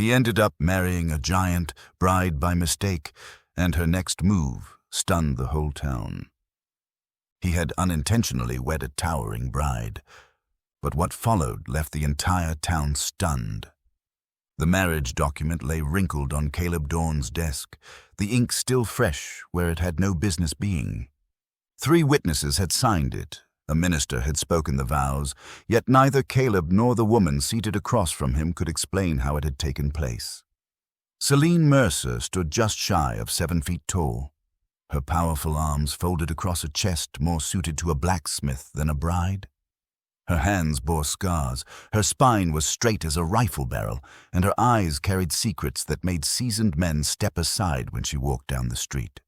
He ended up marrying a giant bride by mistake, and her next move stunned the whole town. He had unintentionally wed a towering bride, but what followed left the entire town stunned. The marriage document lay wrinkled on Caleb Dorn's desk, the ink still fresh where it had no business being. 3 witnesses had signed it. A minister had spoken the vows, yet neither Caleb nor the woman seated across from him could explain how it had taken place. Celine Mercer stood just shy of 7 feet tall, her powerful arms folded across a chest more suited to a blacksmith than a bride. Her hands bore scars, her spine was straight as a rifle barrel, and her eyes carried secrets that made seasoned men step aside when she walked down the street.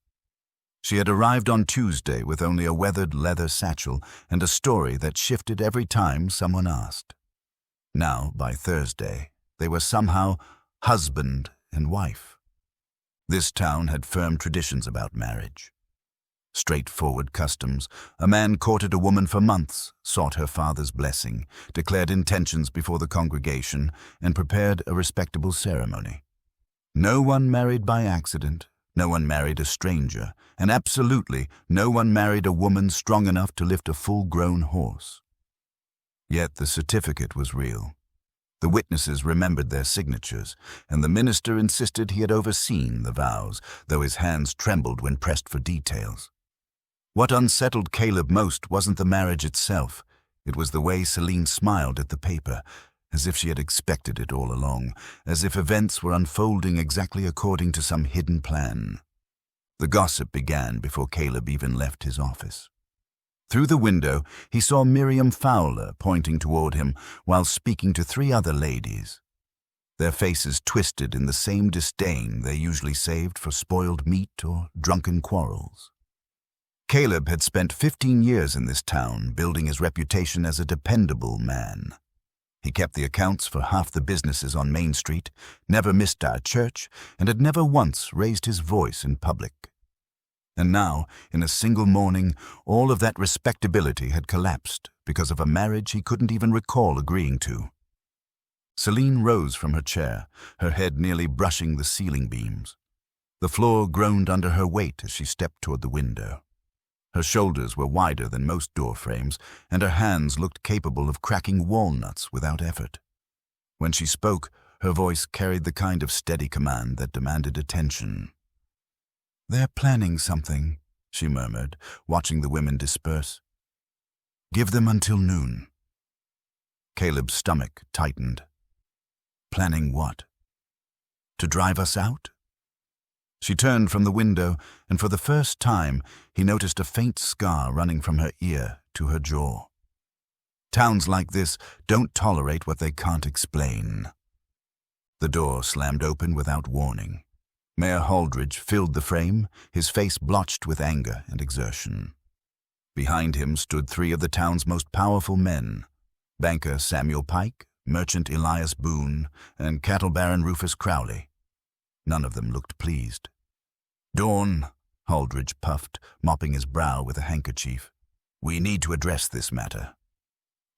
She had arrived on Tuesday with only a weathered leather satchel and a story that shifted every time someone asked. Now, by Thursday, they were somehow husband and wife. This town had firm traditions about marriage. Straightforward customs. A man courted a woman for months, sought her father's blessing, declared intentions before the congregation, and prepared a respectable ceremony. No one married by accident. No one married a stranger, and absolutely no one married a woman strong enough to lift a full-grown horse. Yet the certificate was real. The witnesses remembered their signatures, and the minister insisted he had overseen the vows, though his hands trembled when pressed for details. What unsettled Caleb most wasn't the marriage itself. It was the way Celine smiled at the paper, as if she had expected it all along, as if events were unfolding exactly according to some hidden plan. The gossip began before Caleb even left his office. Through the window, he saw Miriam Fowler pointing toward him while speaking to 3 other ladies. Their faces twisted in the same disdain they usually saved for spoiled meat or drunken quarrels. Caleb had spent 15 years in this town, building his reputation as a dependable man. He kept the accounts for half the businesses on Main Street, never missed our church, and had never once raised his voice in public. And now, in a single morning, all of that respectability had collapsed because of a marriage he couldn't even recall agreeing to. Celine rose from her chair, her head nearly brushing the ceiling beams. The floor groaned under her weight as she stepped toward the window. Her shoulders were wider than most door frames, and her hands looked capable of cracking walnuts without effort. When she spoke, her voice carried the kind of steady command that demanded attention. "They're planning something," she murmured, watching the women disperse. "Give them until noon." Caleb's stomach tightened. Planning what? To drive us out? She turned from the window, and for the first time, he noticed a faint scar running from her ear to her jaw. Towns like this don't tolerate what they can't explain. The door slammed open without warning. Mayor Holdridge filled the frame, his face blotched with anger and exertion. Behind him stood 3 of the town's most powerful men, banker Samuel Pike, merchant Elias Boone, and cattle baron Rufus Crowley. None of them looked pleased. "Dorn," Holdridge puffed, mopping his brow with a handkerchief. "We need to address this matter."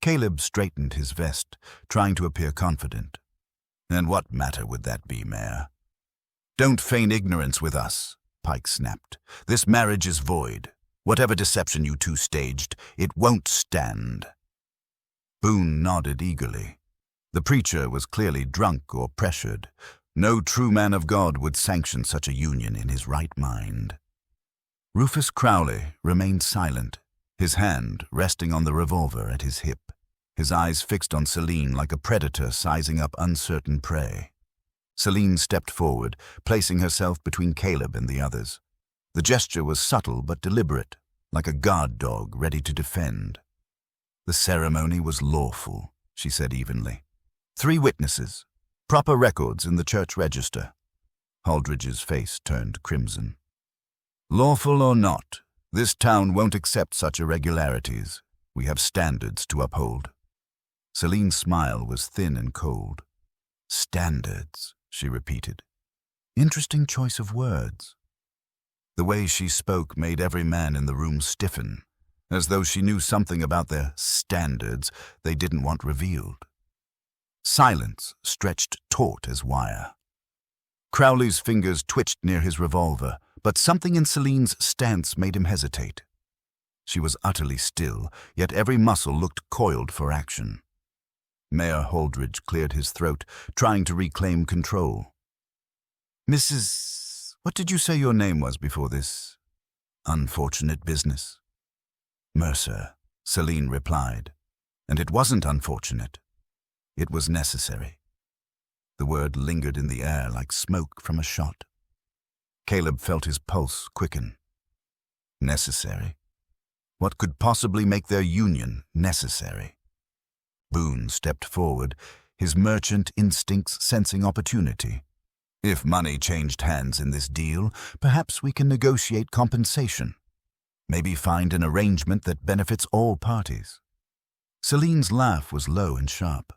Caleb straightened his vest, trying to appear confident. "And what matter would that be, Mayor?" "Don't feign ignorance with us," Pike snapped. "This marriage is void. Whatever deception you 2 staged, it won't stand." Boone nodded eagerly. The preacher was clearly drunk or pressured. No true man of God would sanction such a union in his right mind. Rufus Crowley remained silent, his hand resting on the revolver at his hip, his eyes fixed on Celine like a predator sizing up uncertain prey. Celine stepped forward, placing herself between Caleb and the others. The gesture was subtle but deliberate, like a guard dog ready to defend. "The ceremony was lawful," she said evenly. 3 witnesses. Proper records in the church register." Holdridge's face turned crimson. "Lawful or not, this town won't accept such irregularities. We have standards to uphold." Celine's smile was thin and cold. "Standards," she repeated. Interesting choice of words. The way she spoke made every man in the room stiffen, as though she knew something about their standards they didn't want revealed. Silence stretched taut as wire. Crowley's fingers twitched near his revolver, but something in Celine's stance made him hesitate. She was utterly still, yet every muscle looked coiled for action. Mayor Holdridge cleared his throat, trying to reclaim control. "Mrs. What did you say your name was before this unfortunate business?" "Mercer," Celine replied. "And it wasn't unfortunate. It was necessary." The word lingered in the air like smoke from a shot. Caleb felt his pulse quicken. Necessary? What could possibly make their union necessary? Boone stepped forward, his merchant instincts sensing opportunity. "If money changed hands in this deal, perhaps we can negotiate compensation. Maybe find an arrangement that benefits all parties." Celine's laugh was low and sharp.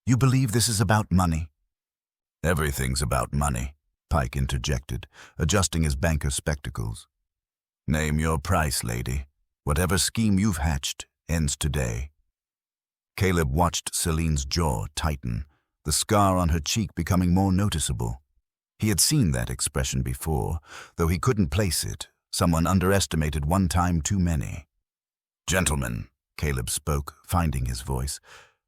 "You believe this is about money?" "Everything's about money," Pike interjected, adjusting his banker's spectacles. "Name your price, lady. Whatever scheme you've hatched ends today." Caleb watched Celine's jaw tighten, the scar on her cheek becoming more noticeable. He had seen that expression before, though he couldn't place it. Someone underestimated one time too many. "Gentlemen," Caleb spoke, finding his voice,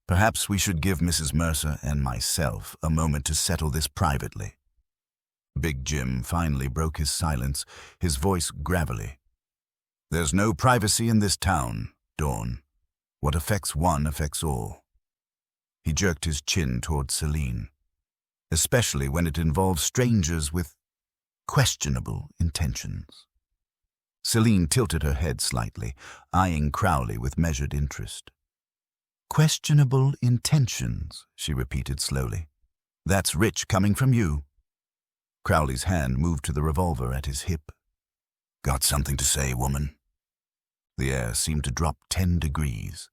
"perhaps we should give Mrs. Mercer and myself a moment to settle this privately." Big Jim finally broke his silence, his voice gravelly. "There's no privacy in this town, Dawn. What affects one affects all." He jerked his chin toward Celine. "Especially when it involves strangers with questionable intentions." Celine tilted her head slightly, eyeing Crowley with measured interest. "Questionable intentions," she repeated slowly. "That's rich coming from you." Crowley's hand moved to the revolver at his hip. "Got something to say, woman?" The air seemed to drop 10 degrees.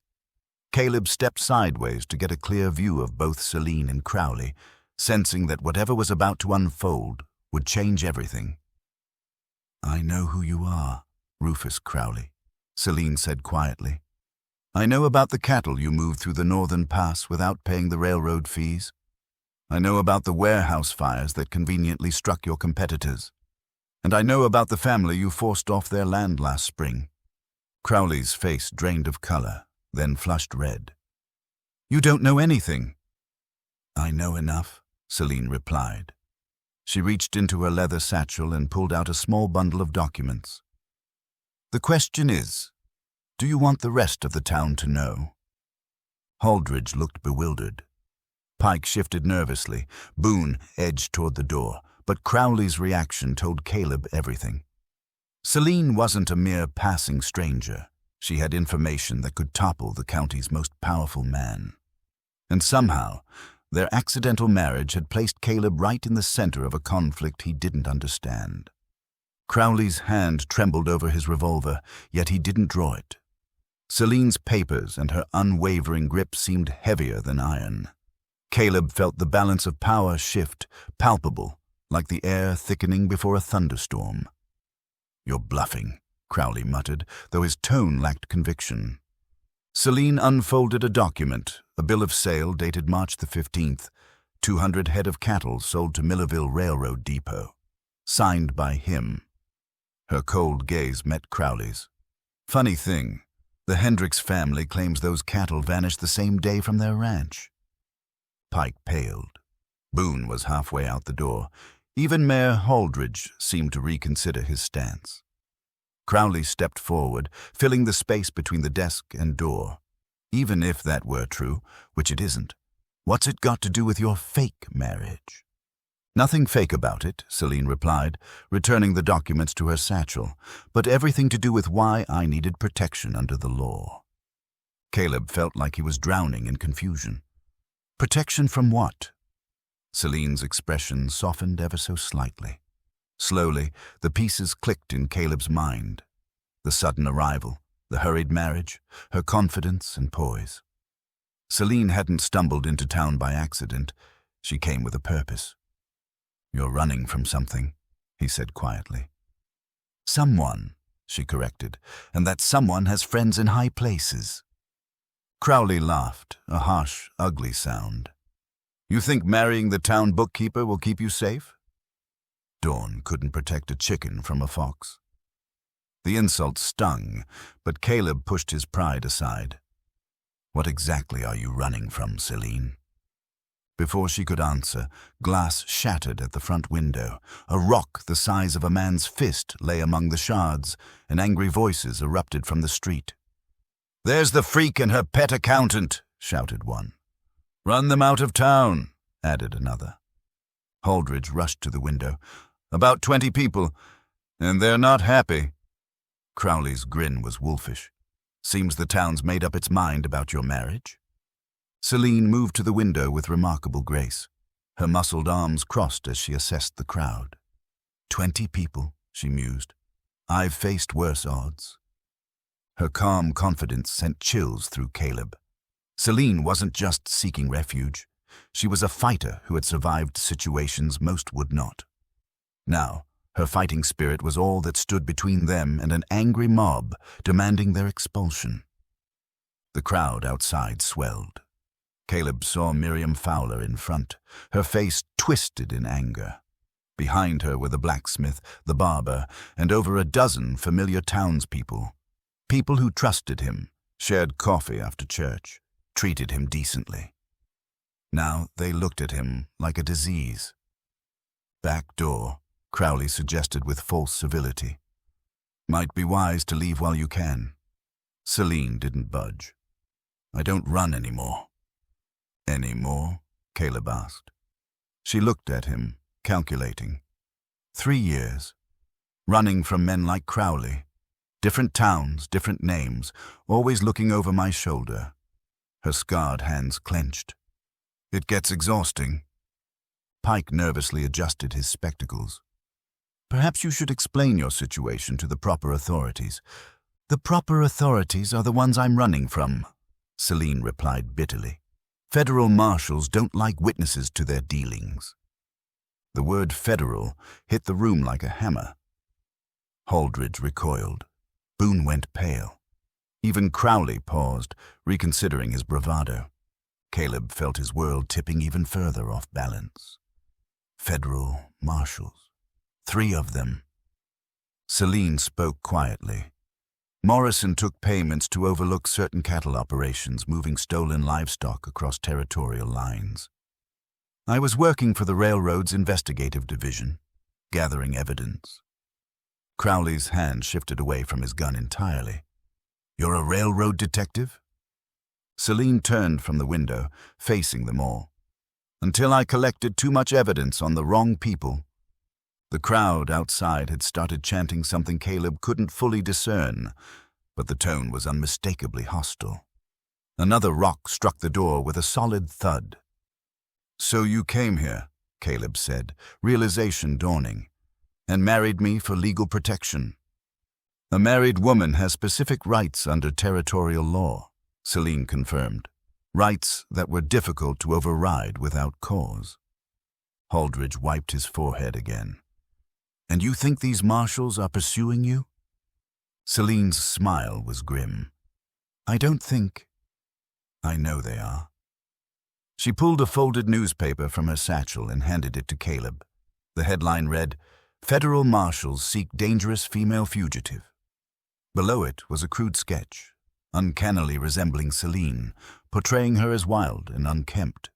Caleb stepped sideways to get a clear view of both Celine and Crowley, sensing that whatever was about to unfold would change everything. "I know who you are, Rufus Crowley," Celine said quietly. "I know about the cattle you moved through the northern pass without paying the railroad fees. I know about the warehouse fires that conveniently struck your competitors. And I know about the family you forced off their land last spring." Crowley's face drained of color, then flushed red. "You don't know anything." "I know enough," Celine replied. She reached into her leather satchel and pulled out a small bundle of documents. "The question is, do you want the rest of the town to know?" Holdridge looked bewildered. Pike shifted nervously. Boone edged toward the door, but Crowley's reaction told Caleb everything. Celine wasn't a mere passing stranger. She had information that could topple the county's most powerful man. And somehow, their accidental marriage had placed Caleb right in the center of a conflict he didn't understand. Crowley's hand trembled over his revolver, yet he didn't draw it. Celine's papers and her unwavering grip seemed heavier than iron. Caleb felt the balance of power shift, palpable, like the air thickening before a thunderstorm. "You're bluffing," Crowley muttered, though his tone lacked conviction. Celine unfolded a document, a bill of sale dated March the 15th, 200 head of cattle sold to Millerville Railroad Depot, signed by him. Her cold gaze met Crowley's. "Funny thing, the Hendricks family claims those cattle vanished the same day from their ranch." Pike paled. Boone was halfway out the door. Even Mayor Holdridge seemed to reconsider his stance. Crowley stepped forward, filling the space between the desk and door. "Even if that were true, which it isn't, what's it got to do with your fake marriage?" "Nothing fake about it," Celine replied, returning the documents to her satchel, "but everything to do with why I needed protection under the law." Caleb felt like he was drowning in confusion. Protection from what? Celine's expression softened ever so slightly. Slowly, the pieces clicked in Caleb's mind. The sudden arrival, the hurried marriage, her confidence and poise. Celine hadn't stumbled into town by accident. She came with a purpose. "You're running from something," he said quietly. "Someone," she corrected, "and that someone has friends in high places." Crowley laughed, a harsh, ugly sound. You think marrying the town bookkeeper will keep you safe? Dawn couldn't protect a chicken from a fox. The insult stung, but Caleb pushed his pride aside. What exactly are you running from, Celine? Before she could answer, glass shattered at the front window. A rock the size of a man's fist lay among the shards, and angry voices erupted from the street. "There's the freak and her pet accountant," shouted one. "Run them out of town," added another. Holdridge rushed to the window. "About 20 people, and they're not happy." Crowley's grin was wolfish. "Seems the town's made up its mind about your marriage." Celine moved to the window with remarkable grace. Her muscled arms crossed as she assessed the crowd. 20 people, she mused. "I've faced worse odds." Her calm confidence sent chills through Caleb. Celine wasn't just seeking refuge. She was a fighter who had survived situations most would not. Now, her fighting spirit was all that stood between them and an angry mob demanding their expulsion. The crowd outside swelled. Caleb saw Miriam Fowler in front, her face twisted in anger. Behind her were the blacksmith, the barber, and over a dozen familiar townspeople. People who trusted him, shared coffee after church, treated him decently. Now they looked at him like a disease. "Back door," Crowley suggested with false civility. "Might be wise to leave while you can." Celine didn't budge. "I don't run anymore." "Any more?" Caleb asked. She looked at him, calculating. 3 years. Running from men like Crowley. Different towns, different names, always looking over my shoulder. Her scarred hands clenched. "It gets exhausting." Pike nervously adjusted his spectacles. "Perhaps you should explain your situation to the proper authorities." "The proper authorities are the ones I'm running from," Celine replied bitterly. "Federal marshals don't like witnesses to their dealings." The word federal hit the room like a hammer. Holdridge recoiled. Boone went pale. Even Crowley paused, reconsidering his bravado. Caleb felt his world tipping even further off balance. Federal marshals. 3 of them. Celine spoke quietly. Morrison took payments to overlook certain cattle operations moving stolen livestock across territorial lines. I was working for the railroad's investigative division, gathering evidence. Crowley's hand shifted away from his gun entirely. "You're a railroad detective?" Celine turned from the window, facing them all. "Until I collected too much evidence on the wrong people." The crowd outside had started chanting something Caleb couldn't fully discern, but the tone was unmistakably hostile. Another rock struck the door with a solid thud. "So you came here," Caleb said, realization dawning, "and married me for legal protection." "A married woman has specific rights under territorial law," Celine confirmed. "Rights that were difficult to override without cause." Holdridge wiped his forehead again. "And you think these marshals are pursuing you?" Celine's smile was grim. "I don't think." "I know they are." She pulled a folded newspaper from her satchel and handed it to Caleb. The headline read, "Federal Marshals Seek Dangerous Female Fugitive." Below it was a crude sketch, uncannily resembling Celine, portraying her as wild and unkempt.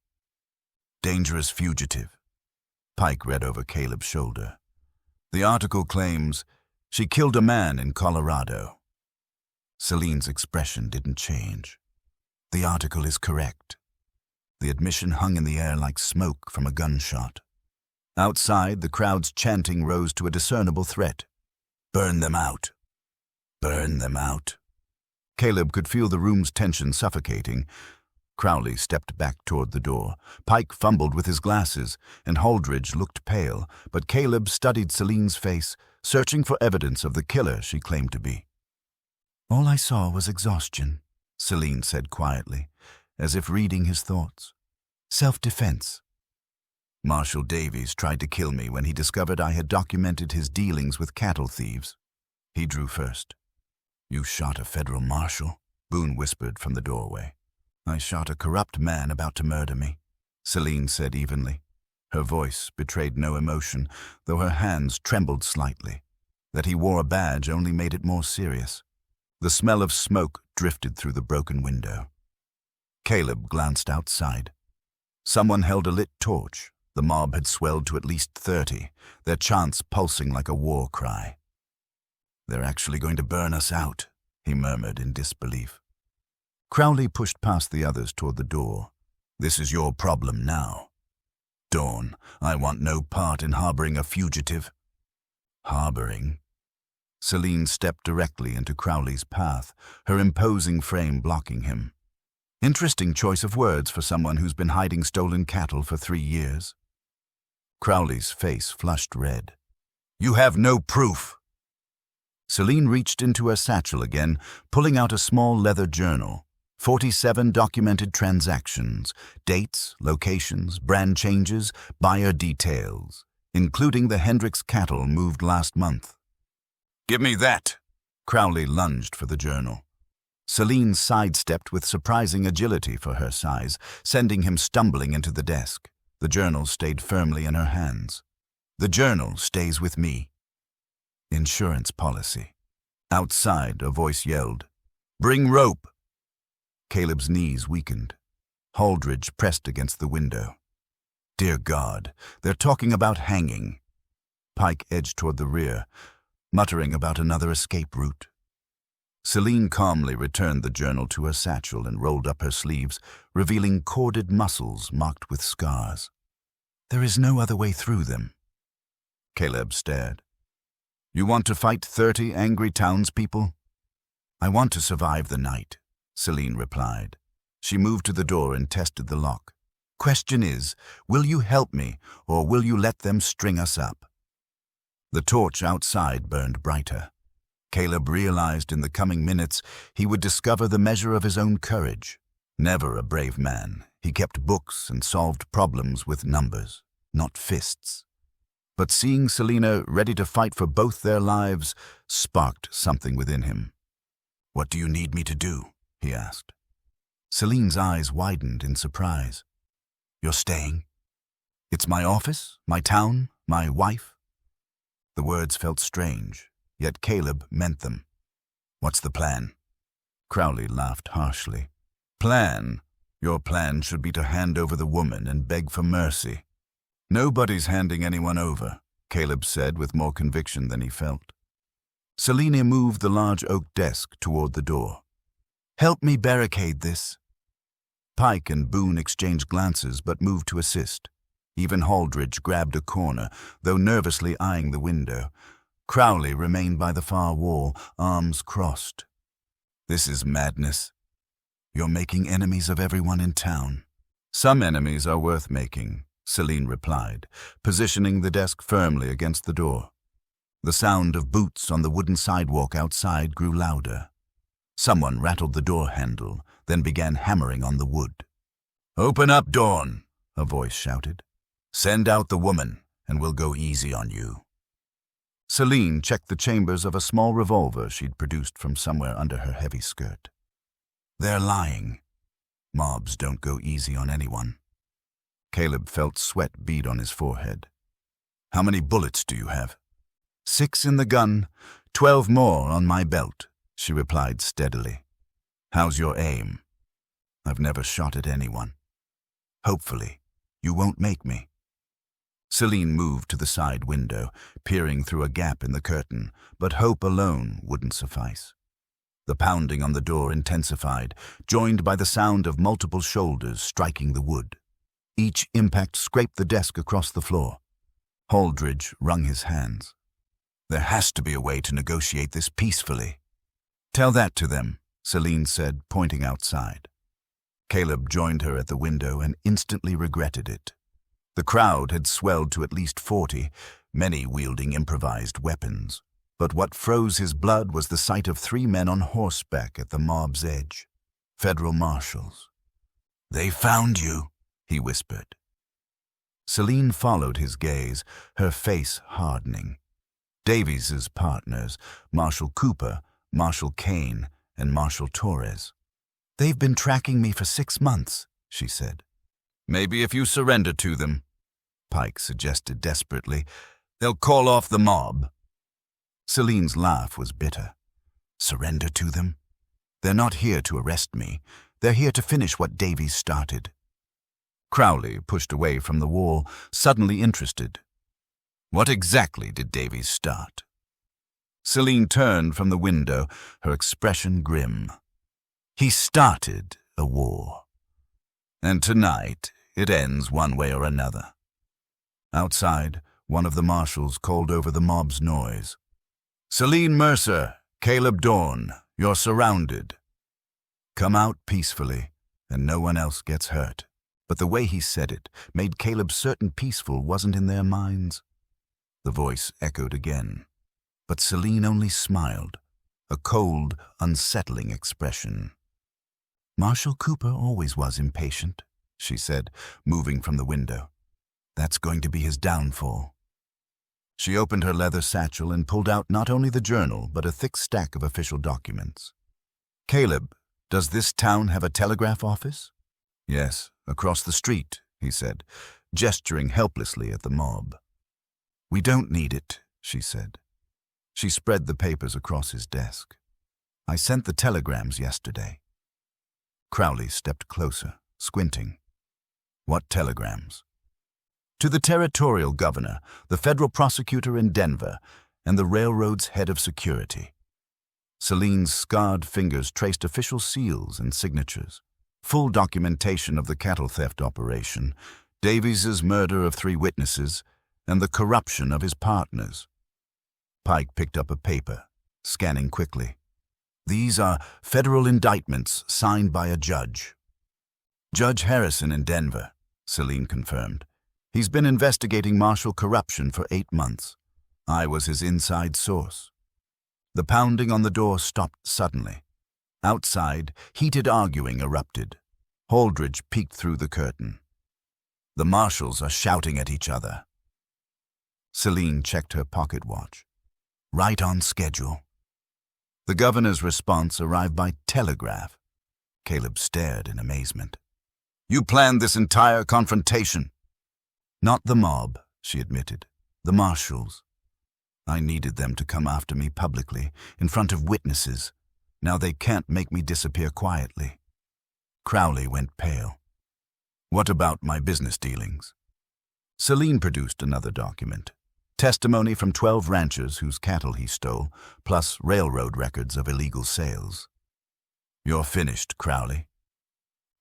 "Dangerous fugitive," Pike read over Caleb's shoulder. "The article claims she killed a man in Colorado." Celine's expression didn't change. "The article is correct." The admission hung in the air like smoke from a gunshot. Outside, the crowd's chanting rose to a discernible threat. "Burn them out! Burn them out!" Caleb could feel the room's tension suffocating. Crowley stepped back toward the door. Pike fumbled with his glasses, and Holdridge looked pale, but Caleb studied Celine's face, searching for evidence of the killer she claimed to be. "All I saw was exhaustion," Celine said quietly, as if reading his thoughts. "Self-defense." "Marshal Davies tried to kill me when he discovered I had documented his dealings with cattle thieves." He drew first. "You shot a federal marshal?" Boone whispered from the doorway. "I shot a corrupt man about to murder me," Celine said evenly. Her voice betrayed no emotion, though her hands trembled slightly. That he wore a badge only made it more serious. The smell of smoke drifted through the broken window. Caleb glanced outside. Someone held a lit torch. The mob had swelled to at least 30, their chants pulsing like a war cry. "They're actually going to burn us out," he murmured in disbelief. Crowley pushed past the others toward the door. "This is your problem now. Dawn, I want no part in harboring a fugitive." "Harboring?" Celine stepped directly into Crowley's path, her imposing frame blocking him. Interesting choice of words for someone who's been hiding stolen cattle for 3 years. Crowley's face flushed red. "You have no proof." Celine reached into her satchel again, pulling out a small leather journal. 47 documented transactions, dates, locations, brand changes, buyer details, including the Hendricks cattle moved last month. "Give me that!" Crowley lunged for the journal. Celine sidestepped with surprising agility for her size, sending him stumbling into the desk. The journal stayed firmly in her hands. "The journal stays with me." Insurance policy. Outside, a voice yelled, "Bring rope!" Caleb's knees weakened. Holdridge pressed against the window. "Dear God, they're talking about hanging." Pike edged toward the rear, muttering about another escape route. Celine calmly returned the journal to her satchel and rolled up her sleeves, revealing corded muscles marked with scars. "There is no other way through them." Caleb stared. "You want to fight 30 angry townspeople?" "I want to survive the night," Celine replied. She moved to the door and tested the lock. "Question is, will you help me, or will you let them string us up?" The torch outside burned brighter. Caleb realized in the coming minutes he would discover the measure of his own courage. Never a brave man, he kept books and solved problems with numbers, not fists. But seeing Selina ready to fight for both their lives sparked something within him. "What do you need me to do?" he asked. Celine's eyes widened in surprise. "You're staying? It's my office, my town, my wife?" The words felt strange, yet Caleb meant them. "What's the plan?" Crowley laughed harshly. "Plan? Your plan should be to hand over the woman and beg for mercy." "Nobody's handing anyone over," Caleb said with more conviction than he felt. Selina moved the large oak desk toward the door. "Help me barricade this." Pike and Boone exchanged glances but moved to assist. Even Holdridge grabbed a corner, though nervously eyeing the window. Crowley remained by the far wall, arms crossed. "This is madness. You're making enemies of everyone in town." "Some enemies are worth making," Celine replied, positioning the desk firmly against the door. The sound of boots on the wooden sidewalk outside grew louder. Someone rattled the door handle, then began hammering on the wood. "Open up, Dawn," a voice shouted. "Send out the woman, and we'll go easy on you." Celine checked the chambers of a small revolver she'd produced from somewhere under her heavy skirt. "They're lying. Mobs don't go easy on anyone." Caleb felt sweat bead on his forehead. "How many bullets do you have?" 6 in the gun, 12 more on my belt," she replied steadily. "How's your aim?" "I've never shot at anyone." "Hopefully, you won't make me." Celine moved to the side window, peering through a gap in the curtain, but hope alone wouldn't suffice. The pounding on the door intensified, joined by the sound of multiple shoulders striking the wood. Each impact scraped the desk across the floor. Holdridge wrung his hands. "There has to be a way to negotiate this peacefully." "Tell that to them," Celine said, pointing outside. Caleb joined her at the window and instantly regretted it. The crowd had swelled to at least 40, many wielding improvised weapons. But what froze his blood was the sight of 3 men on horseback at the mob's edge. Federal marshals. "They found you," he whispered. Celine followed his gaze, her face hardening. Davies's partners, Marshal Cooper, Marshal Kane, and Marshal Torres. "They've been tracking me for 6 months," she said. Maybe if you surrender to them, Pike suggested desperately, they'll call off the mob. Celine's laugh was bitter. Surrender to them? They're not here to arrest me. They're here to finish what Davies started. Crowley pushed away from the wall, suddenly interested. What exactly did Davies start? Celine turned from the window, her expression grim. He started a war. And tonight it ends one way or another. Outside, one of the marshals called over the mob's noise. Celine Mercer, Caleb Dorn, you're surrounded. Come out peacefully, and no one else gets hurt. But the way he said it made Caleb certain peaceful wasn't in their minds. The voice echoed again, but Celine only smiled, a cold, unsettling expression. Marshal Cooper always was impatient, she said, moving from the window. That's going to be his downfall. She opened her leather satchel and pulled out not only the journal, but a thick stack of official documents. Caleb, does this town have a telegraph office? Yes, across the street, he said, gesturing helplessly at the mob. We don't need it, she said. She spread the papers across his desk. I sent the telegrams yesterday. Crowley stepped closer, squinting. What telegrams? To the territorial governor, the federal prosecutor in Denver, and the railroad's head of security. Celine's scarred fingers traced official seals and signatures. Full documentation of the cattle theft operation, Davies's murder of 3 witnesses, and the corruption of his partners. Pike picked up a paper, scanning quickly. These are federal indictments signed by a judge. Judge Harrison in Denver, Celine confirmed. He's been investigating Marshal corruption for 8 months. I was his inside source. The pounding on the door stopped suddenly. Outside, heated arguing erupted. Holdridge peeked through the curtain. The marshals are shouting at each other. Celine checked her pocket watch. Right on schedule. The governor's response arrived by telegraph. Caleb stared in amazement. You planned this entire confrontation? Not the mob, she admitted. The marshals. I needed them to come after me publicly, in front of witnesses. Now they can't make me disappear quietly. Crowley went pale. What about my business dealings? Celine produced another document. Testimony from 12 ranchers whose cattle he stole, plus railroad records of illegal sales. You're finished, Crowley.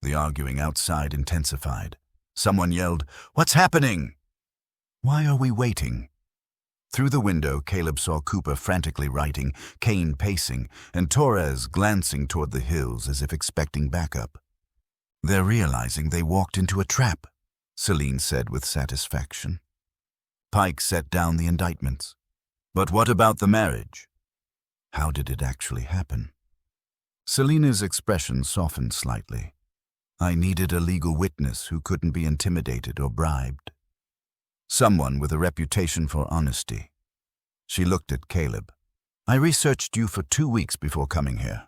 The arguing outside intensified. Someone yelled, What's happening? Why are we waiting? Through the window, Caleb saw Cooper frantically writing, Kane pacing, and Torres glancing toward the hills as if expecting backup. They're realizing they walked into a trap, Celine said with satisfaction. Pike set down the indictments. But what about the marriage? How did it actually happen? Selena's expression softened slightly. I needed a legal witness who couldn't be intimidated or bribed. Someone with a reputation for honesty. She looked at Caleb. I researched you for 2 weeks before coming here.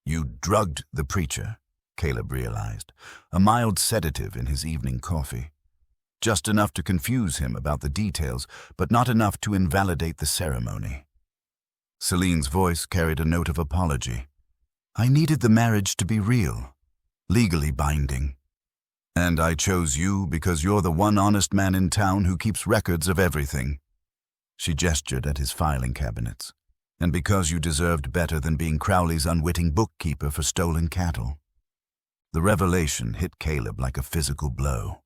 You drugged the preacher, Caleb realized, a mild sedative in his evening coffee. Just enough to confuse him about the details, but not enough to invalidate the ceremony. Celine's voice carried a note of apology. I needed the marriage to be real, legally binding. And I chose you because you're the one honest man in town who keeps records of everything. She gestured at his filing cabinets. And because you deserved better than being Crowley's unwitting bookkeeper for stolen cattle. The revelation hit Caleb like a physical blow.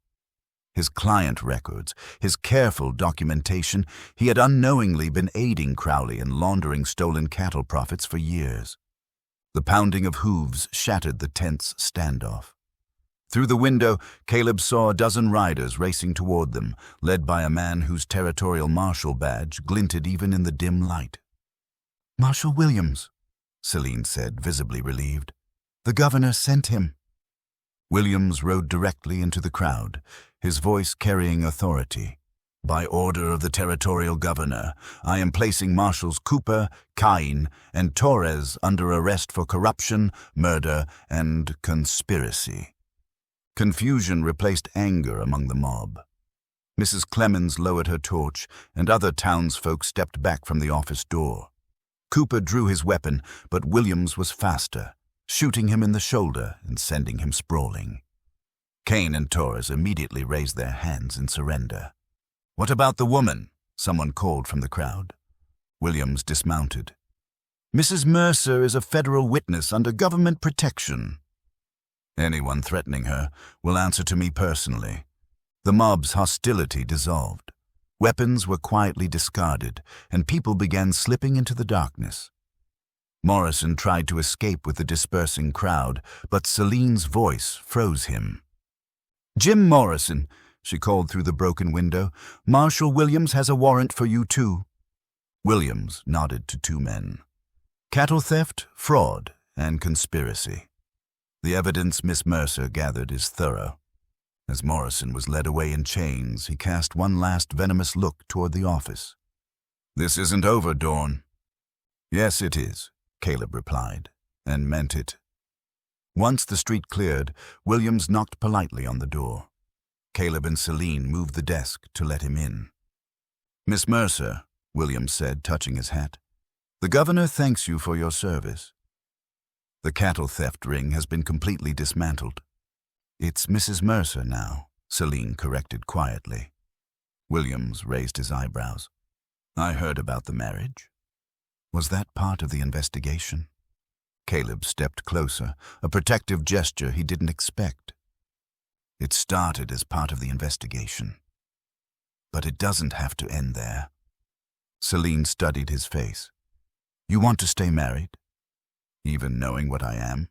His client records, his careful documentation, he had unknowingly been aiding Crowley in laundering stolen cattle profits for years. The pounding of hooves shattered the tense standoff. Through the window, Caleb saw a dozen riders racing toward them, led by a man whose territorial marshal badge glinted even in the dim light. Marshal Williams, Celine said, visibly relieved. The governor sent him. Williams rode directly into the crowd, his voice carrying authority. By order of the territorial governor, I am placing Marshals Cooper, Kine, and Torres under arrest for corruption, murder, and conspiracy. Confusion replaced anger among the mob. Mrs. Clemens lowered her torch, and other townsfolk stepped back from the office door. Cooper drew his weapon, but Williams was faster, shooting him in the shoulder and sending him sprawling. Kane and Torres immediately raised their hands in surrender. "What about the woman?" someone called from the crowd. Williams dismounted. "Mrs. Mercer is a federal witness under government protection. Anyone threatening her will answer to me personally." The mob's hostility dissolved. Weapons were quietly discarded, and people began slipping into the darkness. Morrison tried to escape with the dispersing crowd, but Celine's voice froze him. "Jim Morrison," she called through the broken window, "Marshal Williams has a warrant for you too." Williams nodded to two men. "Cattle theft, fraud, and conspiracy. The evidence Miss Mercer gathered is thorough." As Morrison was led away in chains, he cast one last venomous look toward the office. "This isn't over, Dawn." "Yes, it is," Caleb replied, and meant it. Once the street cleared, Williams knocked politely on the door. Caleb and Celine moved the desk to let him in. "Miss Mercer," Williams said, touching his hat, "the governor thanks you for your service." "The cattle theft ring has been completely dismantled." "It's Mrs. Mercer now," Celine corrected quietly. Williams raised his eyebrows. "I heard about the marriage." "Was that part of the investigation?" Caleb stepped closer, a protective gesture he didn't expect. "It started as part of the investigation. But it doesn't have to end there." Celine studied his face. "You want to stay married? Even knowing what I am?"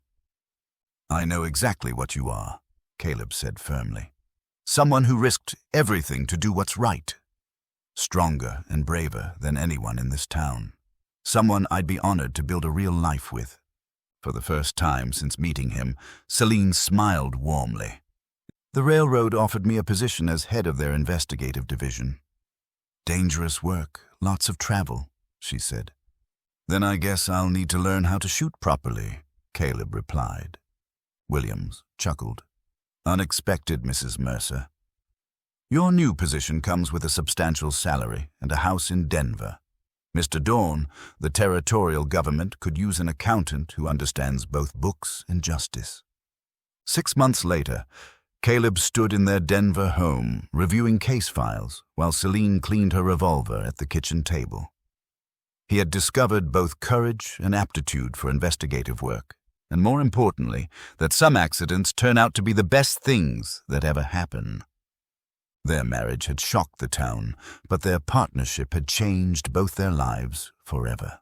"I know exactly what you are," Caleb said firmly. "Someone who risked everything to do what's right. Stronger and braver than anyone in this town. Someone I'd be honored to build a real life with." For the first time since meeting him, Celine smiled warmly. "The railroad offered me a position as head of their investigative division." "Dangerous work, lots of travel," she said. "Then I guess I'll need to learn how to shoot properly," Caleb replied. Williams chuckled. "Unexpected, Mrs. Mercer. Your new position comes with a substantial salary and a house in Denver. Mr. Dawn, the territorial government could use an accountant who understands both books and justice." 6 months later, Caleb stood in their Denver home, reviewing case files, while Celine cleaned her revolver at the kitchen table. He had discovered both courage and aptitude for investigative work, and more importantly, that some accidents turn out to be the best things that ever happen. Their marriage had shocked the town, but their partnership had changed both their lives forever.